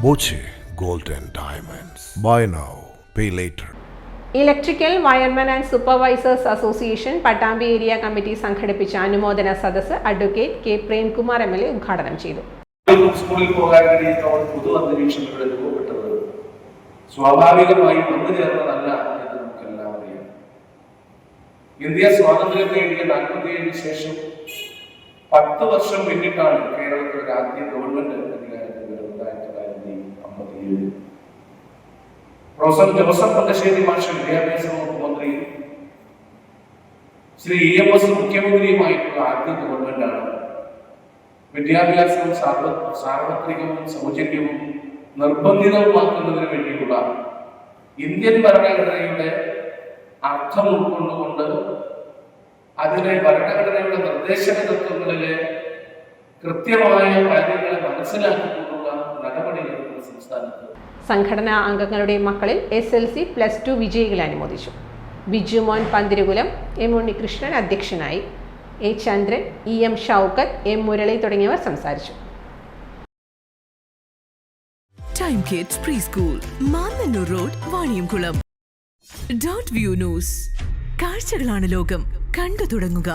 Boche Gold and Diamonds. Buy now, pay later. Electrical wireman and supervisors association Pattambi area committee സംഘടിപ്പിച്ച അനുമോദന സദസ്സ് advocate K Premkumar MLA ഉദ്ഘാടനം ചെയ്തു. സ്കൂളിൽ പോകാൻ കഴിയുന്ന പൊതു അന്തരീക്ഷത്തിലൂടെ രൂപപ്പെട്ടത് സ്വാഭാവികമായും വന്നു ചേർന്നതല്ല എന്ന് നമുക്കെല്ലാം അറിയാം. ഇന്ത്യ സ്വാതന്ത്ര്യം നേടിയ 47 ശേഷം 10 വർഷം പിന്നിട്ടാണ് കേരളത്തിൽ ഒരു ആദ്യ ഗവൺമെന്റ് അധികാരത്തിൽ വരുന്നത്. 1957 പ്രൊഫസർ ജോസഫ് പട്ടശ്ശേരി മാഷ് വിദ്യാഭ്യാസ വകുപ്പ് മന്ത്രി, ശ്രീ EMS മുഖ്യമന്ത്രിയുമായിട്ടുള്ള ആദ്യ ഗവൺമെന്റാണ് വിദ്യാഭ്യാസവും സാർവത്രികവും സൗജന്യവും നിർബന്ധിതവുമാക്കുന്നതിന് വേണ്ടിയുള്ള ഇന്ത്യൻ ഭരണഘടനയുടെ അർത്ഥം ഉൾക്കൊണ്ടുകൊണ്ട് അതിലെ ഭരണഘടനയുടെ നിർദ്ദേശക തത്വങ്ങളിലെ കൃത്യമായ കാര്യങ്ങളെ മനസ്സിലാക്കിക്കൊണ്ടുള്ള നടപടികൾ സംസ്ഥാനത്ത്. സംഘടനാ അംഗങ്ങളുടെ മക്കളിൽ SLC +2 വിജയികളെ അനുമോദിച്ചു. ബിജു മോൻ പന്തിരുകുലം, M ഉണ്ണികൃഷ്ണൻ അധ്യക്ഷനായി. A Chandran, EM Shoukath, M Murali തുടങ്ങിയവർ സംസാരിച്ചു. Time kids pre school, Mannannur road, Vaniyamkulam. .view news. കാഴ്ചകളാണ് ലോകം, കണ്ടു തുടങ്ങുക.